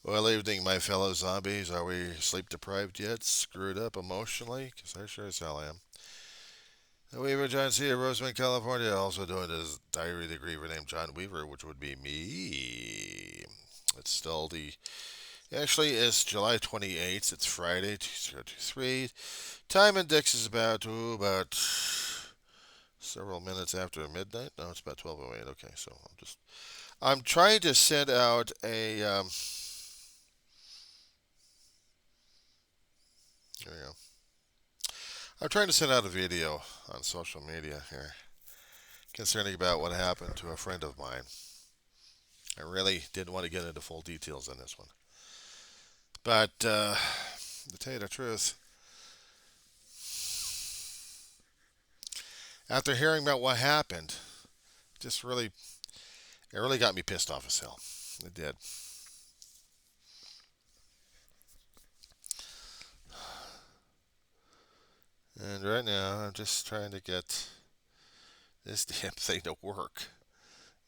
Well, evening, my fellow zombies. Are we sleep deprived yet? Screwed up emotionally? Because I sure as hell am. The Weaver, John C. of Roseman, California, also doing his diary degree named John Weaver, which would be me. It's still the. Actually, it's July 28th. It's Friday, 2023. Time index is about several minutes after midnight. No, it's about 12:08. Okay, so I'm trying to send out a. There we go. I'm trying to send out a video on social media here concerning about what happened to a friend of mine. I really didn't want to get into full details on this one. But to tell you the truth, after hearing about what happened, just really, it really got me pissed off as hell. It did. And right now, I'm just trying to get this damn thing to work.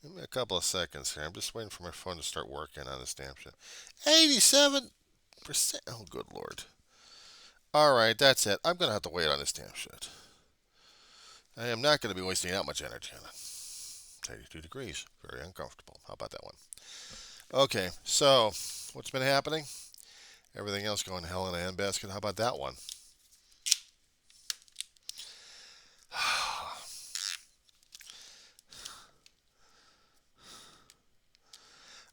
Give me a couple of seconds here. I'm just waiting for my phone to start working on this damn shit. 87%. Oh, good lord. All right, that's it. I'm going to have to wait on this damn shit. I am not going to be wasting that much energy on it. 82 degrees. Very uncomfortable. How about that one? Okay, so what's been happening? Everything else going to hell in a handbasket. How about that one?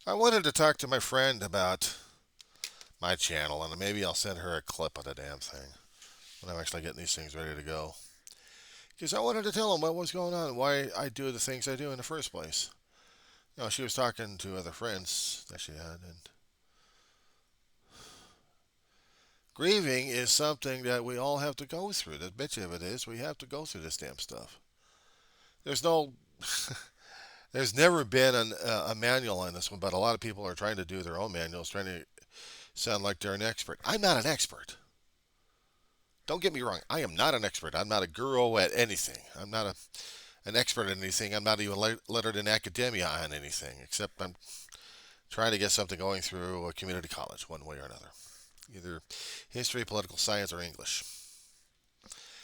I wanted to talk to my friend about my channel, and maybe I'll send her a clip of the damn thing when I'm actually getting these things ready to go. Because I wanted to tell him what was going on and why I do the things I do in the first place. She was talking to other friends that she had, and grieving is something that we all have to go through. The bitch of it is we have to go through this damn stuff. There's no, there's never been a manual on this one, but a lot of people are trying to do their own manuals, trying to sound like they're an expert. I'm not an expert. Don't get me wrong. I am not an expert. I'm not a guru at anything. I'm not an expert at anything. I'm not even lettered in academia on anything, except I'm trying to get something going through a community college one way or another. Either history, political science, or English.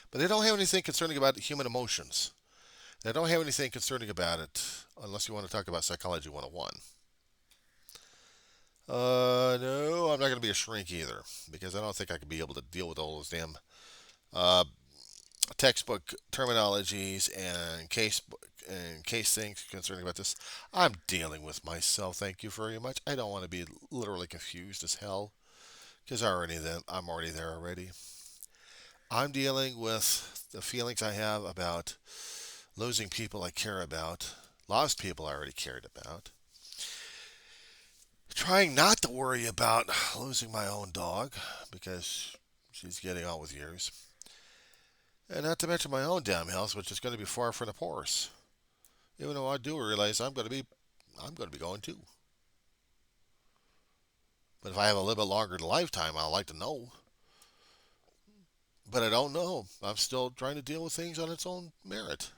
But they don't have anything concerning about human emotions. They don't have anything concerning about it unless you want to talk about Psychology 101. No, I'm not going to be a shrink either because I don't think I could be able to deal with all those damn uh, textbook terminologies and case things concerning about this. I'm dealing with myself. Thank you very much. I don't want to be literally confused as hell because I'm already there already. I'm dealing with the feelings I have about losing people I care about, lost people I already cared about, trying not to worry about losing my own dog because she's getting on with years, and not to mention my own damn house, which is going to be far from the porous. Even though I do realize I'm going to be going too. But if I have a little bit longer lifetime, I'd like to know. But I don't know. I'm still trying to deal with things on its own merit.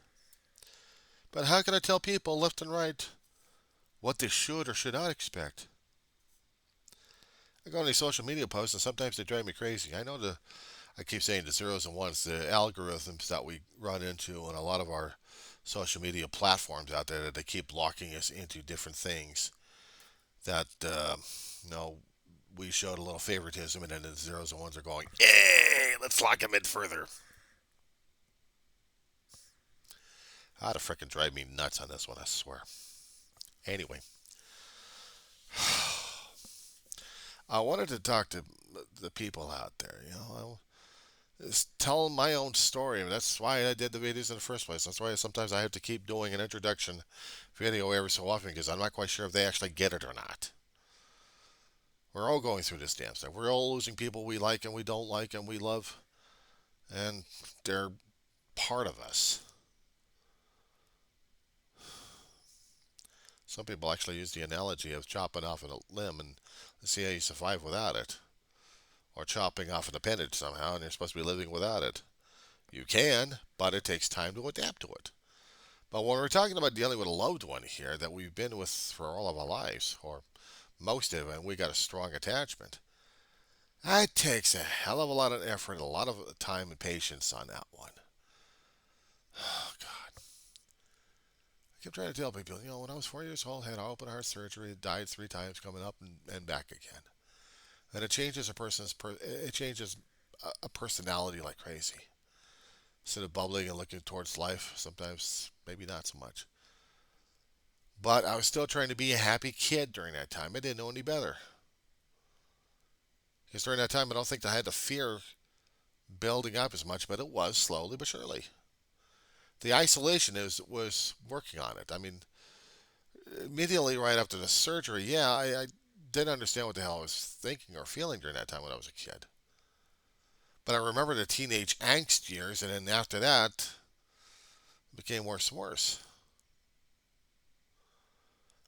But how can I tell people left and right what they should or should not expect? I go on these social media posts and sometimes they drive me crazy. I keep saying the zeros and ones, the algorithms that we run into on a lot of our social media platforms out there that they keep locking us into different things that, you know, we showed a little favoritism and then the zeros and ones are going, hey, let's lock them in further. How to frickin' drive me nuts on this one, I swear. Anyway, I wanted to talk to the people out there, just tell my own story. That's why I did the videos in the first place. That's why sometimes I have to keep doing an introduction video every so often because I'm not quite sure if they actually get it or not. We're all going through this damn stuff. We're all losing people we like and we don't like and we love, and they're part of us. Some people actually use the analogy of chopping off a limb and see how you survive without it, or chopping off an appendage somehow and you're supposed to be living without it. You can, but it takes time to adapt to it. But when we're talking about dealing with a loved one here that we've been with for all of our lives, or most of it, and we got a strong attachment. It takes a hell of a lot of effort, a lot of time and patience on that one. Oh, God. I kept trying to tell people, when I was 4 years old, had open heart surgery, died 3 times coming up and back again. And it changes it changes a personality like crazy. Instead of bubbling and looking towards life, sometimes maybe not so much. But I was still trying to be a happy kid during that time. I didn't know any better. Because during that time, I don't think I had the fear building up as much, but it was slowly but surely. The isolation was working on it. I mean, immediately right after the surgery, yeah, I didn't understand what the hell I was thinking or feeling during that time when I was a kid. But I remember the teenage angst years, and then after that, it became worse and worse.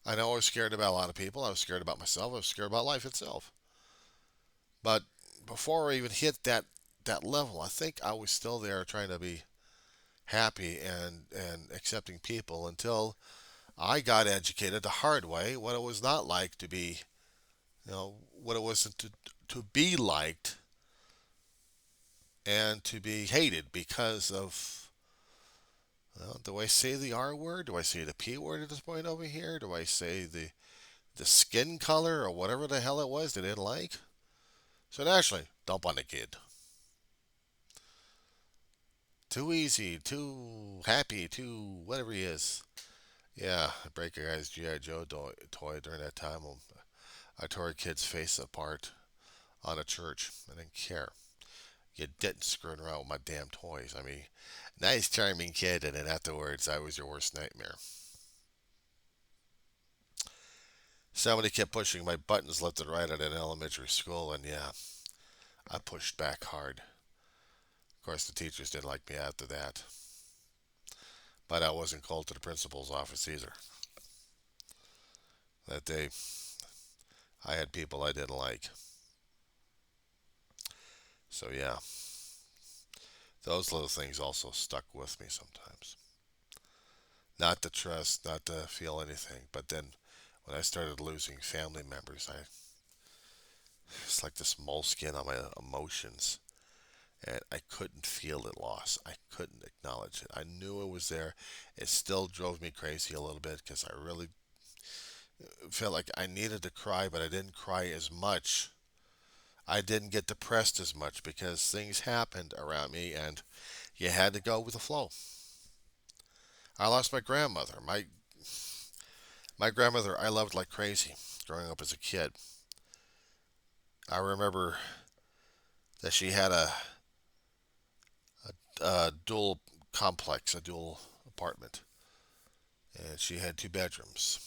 I know I was scared about a lot of people. I was scared about myself. I was scared about life itself. But before I even hit that level, I think I was still there trying to be happy and accepting people until I got educated the hard way what it was not like to be, what it was to be liked and to be hated because of, well, do I say the R word? Do I say the P word at this point over here? Do I say the skin color or whatever the hell it was they didn't like? So naturally, dump on the kid. Too easy, too happy, too whatever he is. Yeah, I break a guy's G.I. Joe toy during that time. I tore a kid's face apart on a church. I didn't care. You didn't screwing around with my damn toys. I mean, nice, charming kid, and then afterwards, I was your worst nightmare. Somebody kept pushing my buttons left and right at an elementary school, and yeah, I pushed back hard. Of course, the teachers didn't like me after that, but I wasn't called to the principal's office either. That day, I had people I didn't like. So yeah, those little things also stuck with me sometimes. Not to trust, not to feel anything, but then when I started losing family members, it's like this moleskin on my emotions, and I couldn't feel it lost. I couldn't acknowledge it. I knew it was there. It still drove me crazy a little bit because I really felt like I needed to cry, but I didn't cry as much. I didn't get depressed as much because things happened around me, and you had to go with the flow. I lost my grandmother. My grandmother I loved like crazy growing up as a kid. I remember that she had a dual complex, a dual apartment, and she had 2 bedrooms.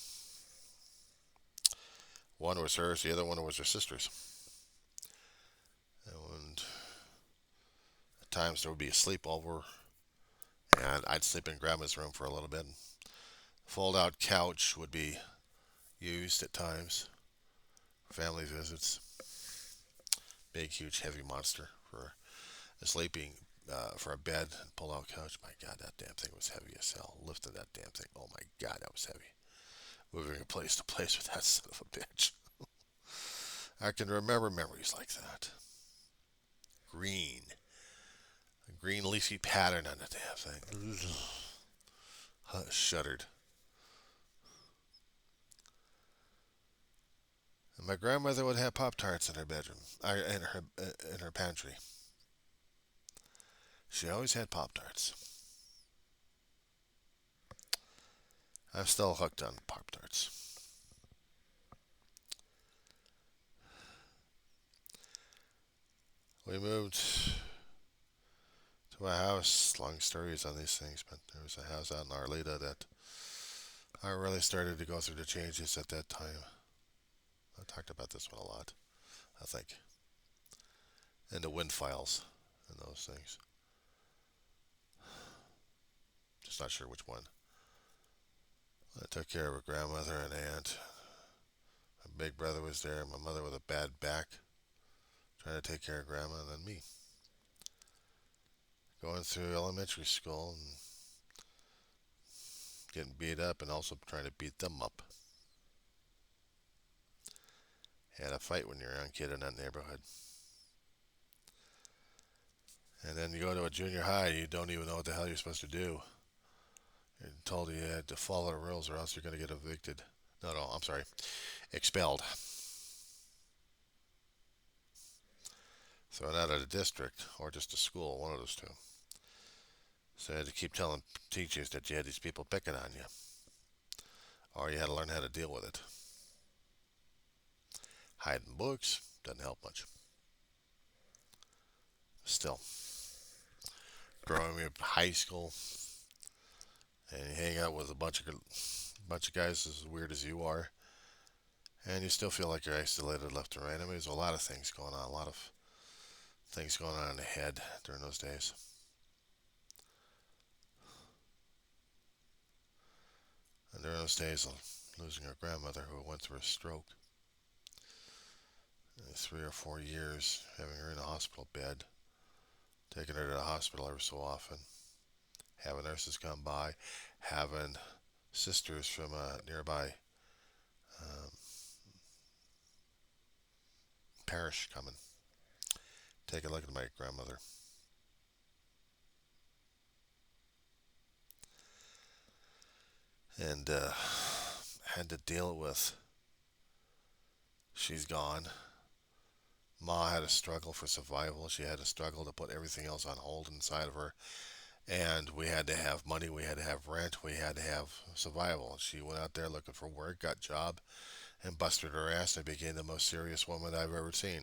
One was hers, the other one was her sister's. And at times there would be a sleepover, and I'd sleep in grandma's room for a little bit. Fold out couch would be used at times for family visits. Big, huge, heavy monster for a sleeping, for a bed, pull out couch. My God, that damn thing was heavy as hell. Lifting that damn thing. Oh my God, that was heavy. Moving from place to place with that son of a bitch. I can remember memories like that. Green. A green leafy pattern on the damn thing. Shuddered. And my grandmother would have Pop Tarts in her bedroom, in her pantry. She always had Pop Tarts. I'm still hooked on Pop Tarts. We moved to a house. Long stories on these things, but there was a house out in Arleta that I really started to go through the changes at that time. I talked about this one a lot, I think, and the wind files and those things. Just not sure which one. I took care of a grandmother and aunt. My big brother was there. My mother with a bad back, trying to take care of grandma, and then me. Going through elementary school and getting beat up and also trying to beat them up. Had a fight when you're a young kid in that neighborhood. And then you go to a junior high, you don't even know what the hell you're supposed to do. You're told you had to follow the rules or else you're going to get evicted. No, no, I'm sorry, expelled. Thrown out of the district or just a school, one of those two. So you had to keep telling teachers that you had these people picking on you, or you had to learn how to deal with it. Hiding books doesn't help much. Still, growing up high school and you hang out with a bunch of guys as weird as you are, and you still feel like you're isolated left and right. I mean, there's a lot of things going on, a lot of things going on in the head during those days. And during those days, losing our grandmother who went through a stroke, 3 or 4 years, having her in a hospital bed, taking her to the hospital every so often, having nurses come by, having sisters from a nearby um, parish coming, take a look at my grandmother. And had to deal with she's gone. Ma had a struggle for survival. She had a struggle to put everything else on hold inside of her. And we had to have money. We had to have rent. We had to have survival. She went out there looking for work, got a job, and busted her ass and became the most serious woman I've ever seen.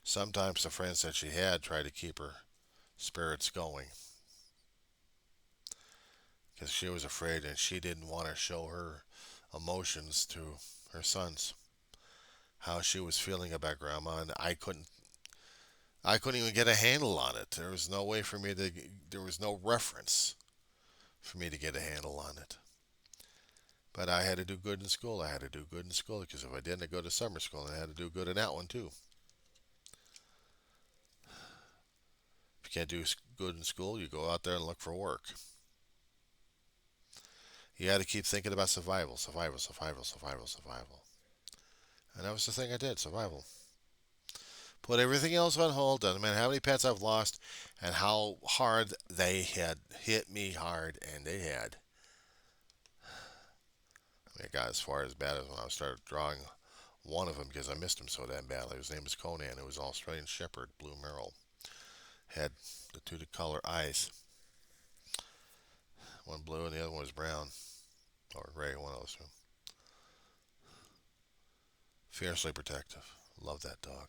Sometimes the friends that she had tried to keep her spirits going because she was afraid and she didn't want to show her emotions to her sons. How she was feeling about grandma, and I couldn't even get a handle on it. There was no way for me to. There was no reference for me to get a handle on it. But I had to do good in school. I had to do good in school because if I didn't, I'd go to summer school and I had to do good in that one too. If you can't do good in school, you go out there and look for work. You had to keep thinking about survival, survival, survival, survival, survival. And that was the thing I did, survival. Put everything else on hold. Doesn't matter how many pets I've lost and how hard they had hit me hard, and they had. I mean, it got as far as bad as when I started drawing one of them because I missed him so damn badly. His name was Conan. It was an Australian Shepherd, Blue Merle. Had the two color eyes. One blue and the other one was brown. Or gray, one of those two. Fiercely protective. Love that dog.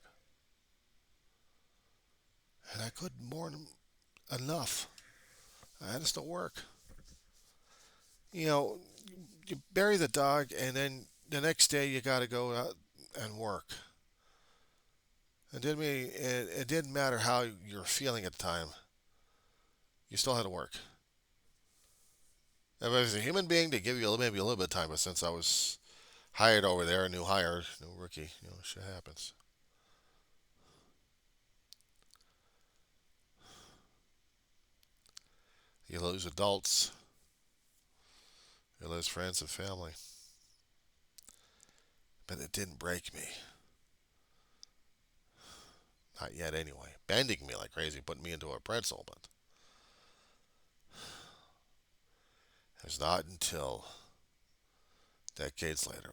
And I couldn't mourn him enough. I had to still work. You know, you bury the dog, and then the next day you got to go out and work. It didn't matter how you were feeling at the time. You still had to work. If I was a human being, they give you maybe a little bit of time, but since I was hired over there, a new hire, new rookie, shit happens. You lose adults, you lose friends and family. But it didn't break me. Not yet, anyway. Bending me like crazy, putting me into a pretzel, but it was not until decades later.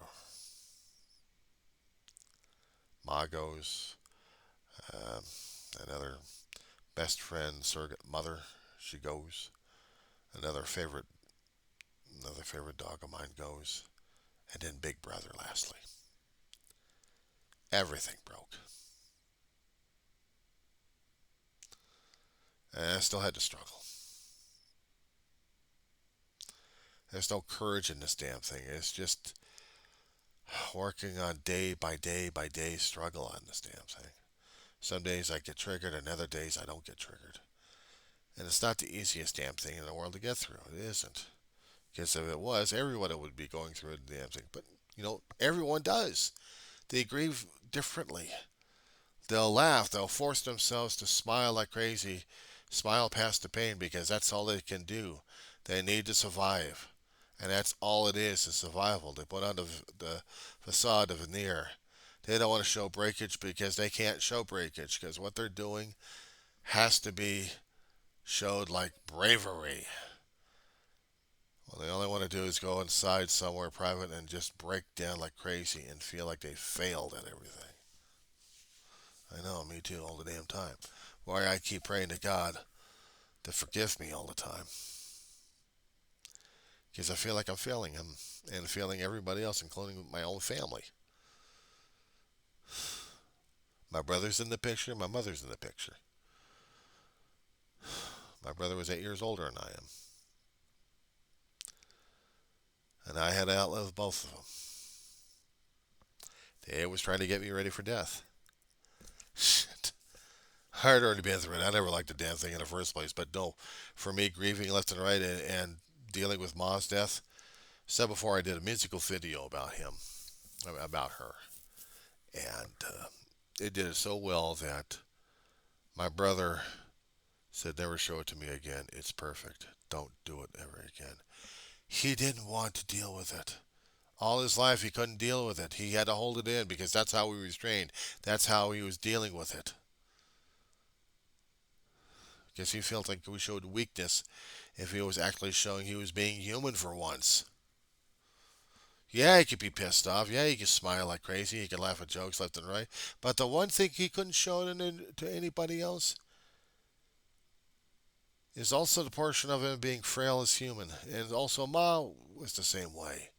Ma goes, um, another best friend, surrogate mother, she goes. Another favorite, another favorite dog of mine goes, and then Big Brother. Lastly, everything broke, and I still had to struggle. There's no courage in this damn thing. It's just working on day by day by day struggle on this damn thing. Some days I get triggered, and other days I don't get triggered. And it's not the easiest damn thing in the world to get through. It isn't. Because if it was, everyone would be going through the damn thing. But, everyone does. They grieve differently. They'll laugh. They'll force themselves to smile like crazy, smile past the pain because that's all they can do. They need to survive. And that's all it is survival. They put on the facade, the veneer. They don't want to show breakage because they can't show breakage because what they're doing has to be showed like bravery. Well, they only want to do is go inside somewhere private and just break down like crazy and feel like they failed at everything. I know, me too, all the damn time. Why I keep praying to God to forgive me all the time. Because I feel like I'm failing Him and failing everybody else, including my own family. My brother's in the picture, my mother's in the picture. My brother was 8 years older than I am. And I had to outlive both of them. They was trying to get me ready for death. Shit. I had already been through it. I never liked the damn thing in the first place. But no, for me, grieving left and right and dealing with Ma's death, said before I did a musical video about him, about her. And it did it so well that my brother said, never show it to me again. It's perfect. Don't do it ever again. He didn't want to deal with it. All his life, he couldn't deal with it. He had to hold it in because that's how he was trained. That's how he was dealing with it. Because he felt like we showed weakness if he was actually showing he was being human for once. Yeah, he could be pissed off. Yeah, he could smile like crazy. He could laugh at jokes left and right. But the one thing he couldn't show it to anybody else is also the portion of him being frail as human. And also, Ma was the same way.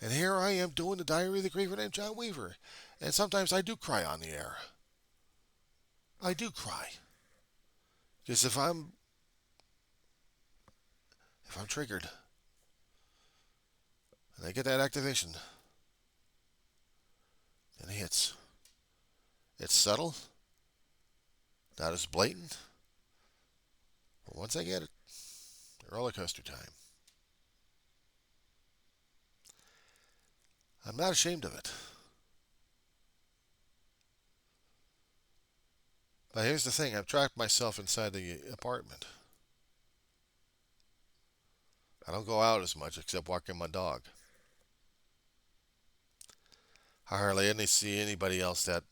And here I am doing the Diary of the Griever named John Weaver. And sometimes I do cry on the air. I do cry. Because if I'm triggered and I get that activation, and it hits. It's subtle, not as blatant, but once I get it, roller coaster time. I'm not ashamed of it. But here's the thing, I've trapped myself inside the apartment. I don't go out as much except walking my dog. I hardly see anybody else that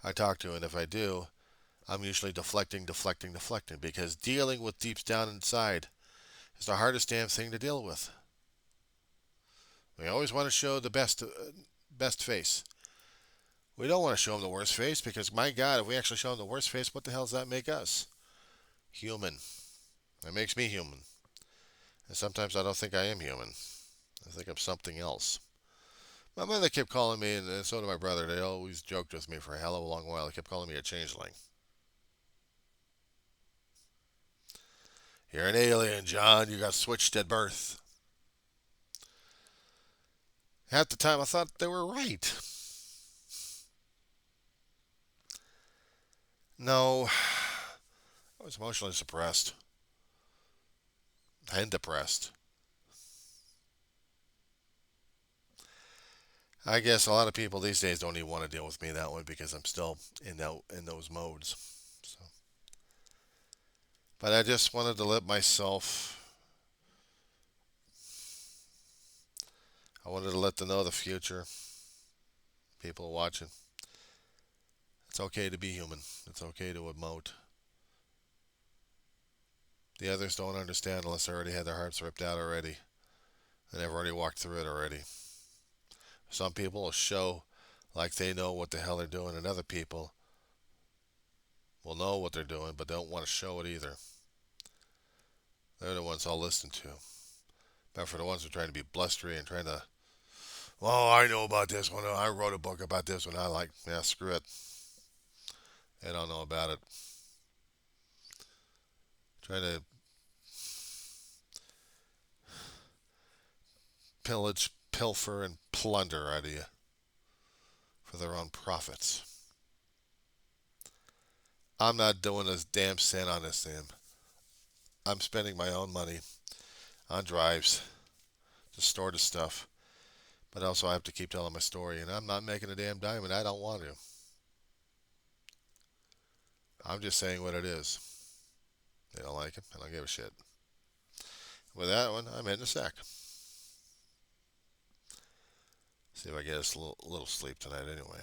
I talk to, and if I do, I'm usually deflecting, because dealing with deep down inside is the hardest damn thing to deal with. We always want to show the best face. We don't want to show them the worst face because, my God, if we actually show them the worst face, what the hell does that make us? Human. It makes me human. And sometimes I don't think I am human. I think I'm something else. My mother kept calling me, and so did my brother. They always joked with me for a hell of a long while. They kept calling me a changeling. You're an alien, John. You got switched at birth. At the time, I thought they were right. No, I was emotionally suppressed and depressed. I guess a lot of people these days don't even want to deal with me that way because I'm still in those modes. So, but I just wanted to let myself. I wanted to let them know the future. People watching. It's okay to be human. It's okay to emote. The others don't understand unless they already had their hearts ripped out already. And they've already walked through it already. Some people will show like they know what the hell they're doing, and other people will know what they're doing but don't want to show it either. They're the ones I'll listen to. But for the ones who are trying to be blustery and trying to, well, I know about this one. I wrote a book about this one. I like, yeah, screw it. They don't know about it. Trying to pillage, pilfer, and plunder out of you for their own profits. I'm not doing a damn cent on this thing. I'm spending my own money on drives to store the stuff. But also I have to keep telling my story, and I'm not making a damn dime, and I don't want to. I'm just saying what it is. They don't like it. I don't give a shit. With that one, I'm in the sack. See if I get us a little sleep tonight anyway.